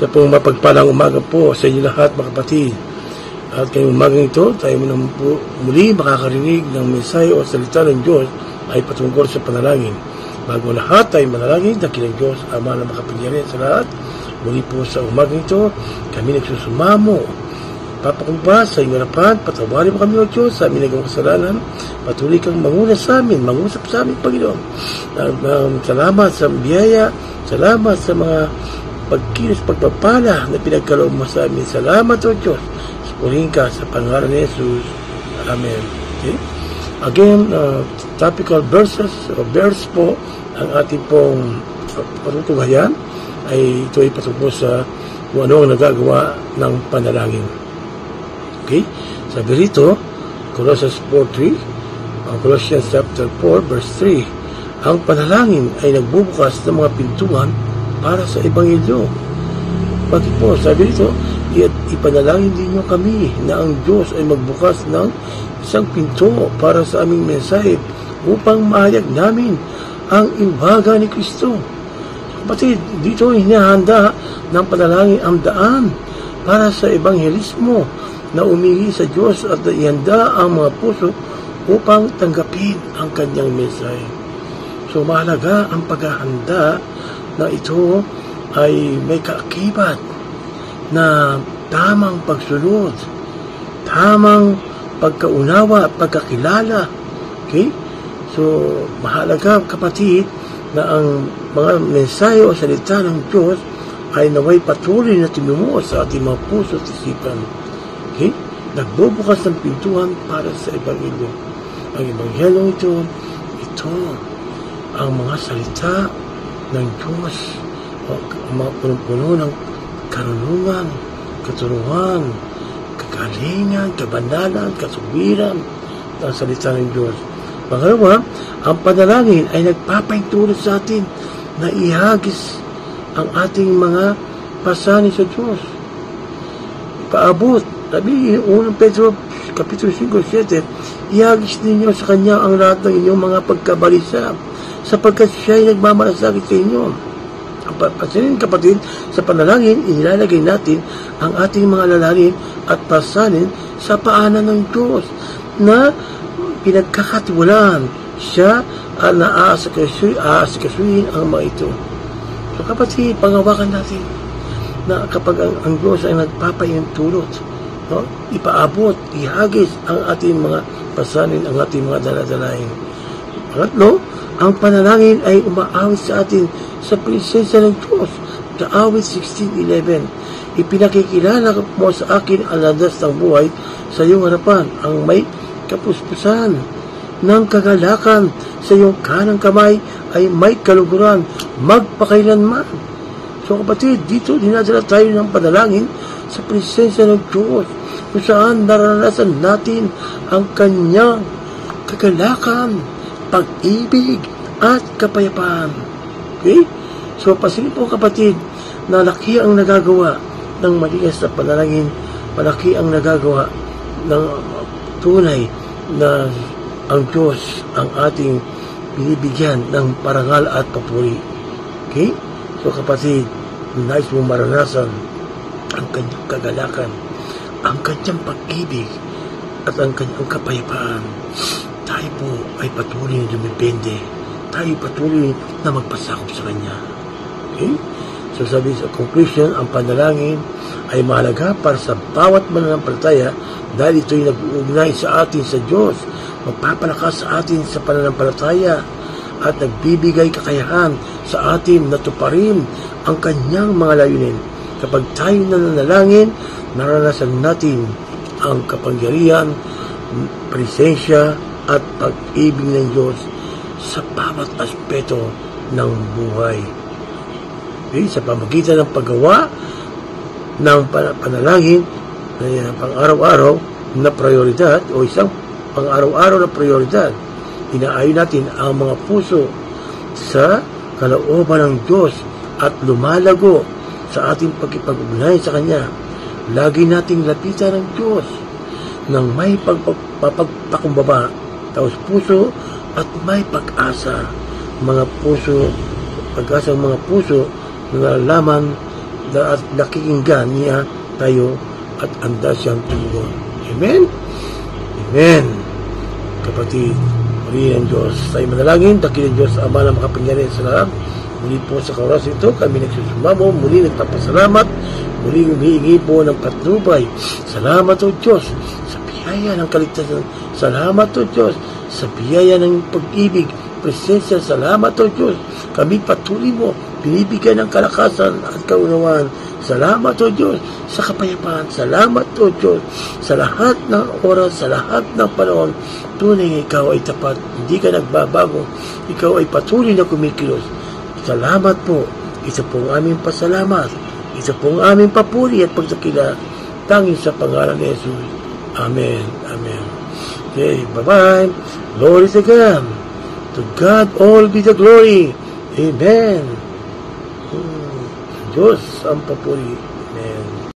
Sa pong mapagpalang umaga po sa inyo lahat, mga kapatid. At ngayong umagang ito, tayo muli makakarinig ng mensahe o salita ng Diyos ay patungkol sa panalangin. Bago lahat, tayo manalangin, dakilang Diyos, Ama na makapangyarihan sa lahat. Muli po sa umagang ito, kami nagsusumamo. Papakumpa sa inyong harapan, patawarin mo kami o Diyos sa aming nagawang kasalanan. Patuloy kang manguna sa amin, mangusap sa amin, Panginoon. Salamat sa biyaya, salamat sa mga pagkilos, pagpapala na pinagkaloob mo sa amin. Salamat o Diyos. Purihin ka sa pangalan ni Jesus. Amen. Okay? Again, topical verses o verse po ang ating pong patutunghayan ay ito ay patungkol sa kung ano ang nagagawa ng panalangin. Okay? Sabi rito, Colossians 4:3, Colossians chapter 4 verse 3, ang panalangin ay nagbubukas ng mga pintuan para sa Ebanghelyo. Bakit po? Sabi rito, ipanalangin din nyo kami na ang Diyos ay magbukas ng isang pinto para sa aming mensahe upang mahayag namin ang iwaga ni Kristo. Kapatid, dito hinahanda ng panalangin ang daan para sa ebanghelismo na umihi sa Diyos at ihanda ang mga puso upang tanggapin ang kanyang mensahe. So mahalaga ang paghahanda na ito ay may kaakibat na tamang pagsunod, tamang pagkaunawa at pagkakilala. Okay? So, mahalaga kapatid na ang mga mensahe o salita ng Diyos ay naway patuloy na tumumo sa ating mga puso at isipan. Okay? Nagbubukas ng pintuan para sa Ebanghelyo. Ang Ebanghelyo ito ang mga salita ng Diyos o ang mga punong-puno ng karunungan, katuruan, kagalingan, kabanalan, kasubiran ng salita ng Diyos. Pangalawa, ang panalangin ay nagpapaintulot sa atin na ihagis ang ating mga pasanin sa Diyos. Paabot, sabi, 1 Pedro Kapitulo 5:7, ihagis ninyo sa Kanya ang lahat ng inyong mga pagkabalisa sapagkat Siya ay nagmamalasakit sa inyo. Pasanin kapatid, sa panalangin, inilalagay natin ang ating mga lalangin at pasanin sa paanan ng Diyos na pinagkakatiwalaan siya at naasikasuhin ang mga ito. So kapatid, pangawakan natin na kapag ang Diyos ay nagpapaintulot, no? Ipaabot, ihagis ang ating mga pasanin, ang ating mga daladalain. Pangatlo, ang panalangin ay umaawit sa atin sa presensya ng Diyos. Sa awit 16:11, ipinakikilala mo sa akin ang landas ng buhay sa iyong harapan, ang may kapuspusan ng kagalakan sa iyong kanang kamay ay may kaluguran magpakailanman. So kapatid, dito dinadala tayo ng panalangin sa presensya ng Diyos kung saan naranasan natin ang kanyang kagalakan, pag-ibig at kapayapaan. Okay? So, pasilip po kapatid na laki ang nagagawa ng malinis na panalangin, malaki ang nagagawa ng tunay na ang Diyos ang ating binibigyan ng parangal at papuri. Okay? So, kapatid, nais mong maranasan ang kanyang kagalakan, ang kanyang pag-ibig at ang kanyang kapayapaan. Tayo po ay patuloy na dumipende. Tayo patuloy na magpasakop sa Kanya. Okay? So sabi sa conclusion, ang panalangin ay mahalaga para sa bawat mananampalataya dahil ito'y nag-uugnay sa atin sa Diyos, magpapalakas sa atin sa pananampalataya at nagbibigay kakayahan sa atin na tuparin ang Kanyang mga layunin. Kapag tayo nananalangin, naranasan natin ang kapangyarihan, presensya at pag-ibig ng Diyos sa bawat aspeto ng buhay. Okay? Sa pamagitan ng paggawa ng panalangin na pang-araw-araw na prioridad o isang pang-araw-araw na prioridad, inaayon natin ang mga puso sa kalooban ng Diyos at lumalago sa ating pagkipag-ugnayan sa Kanya. Lagi nating lapitan ng Diyos ng may pagpapakumbaba, taos puso at may pag-asa. Mga puso, pag-asa ng mga puso na nalalaman at nakikinggan niya tayo at handa siyang tumugon. Amen? Amen. Kapatid, muli ng Diyos, tayo manalangin, dakilang Diyos, Ama na makapangyarihan sa lahat. Muli po sa oras ito, kami nagsusumamo, muli nagpapasalamat, muli humihingi po ng patnubay. Salamat o Diyos sa biyaya ng kaligtasan. Salamat o Diyos sa biyaya ng pag-ibig, presensya. Salamat o Diyos, kami patuloy mo, binibigyan ng kalakasan at kaunawaan. Salamat o Diyos sa kapayapaan. Salamat o Diyos sa lahat ng oras, sa lahat ng panahon. Tunay ikaw ay tapat, hindi ka nagbabago, ikaw ay patuloy na kumikilos. Salamat po. Ito pong aming pasalamat. Ito pong aming papuri at pagdakila. Tanging sa pangalan ni Jesus. Amen. Amen. Okay, bye-bye. Glory to God. To God all be the glory. Amen. Diyos ang papuri. Amen.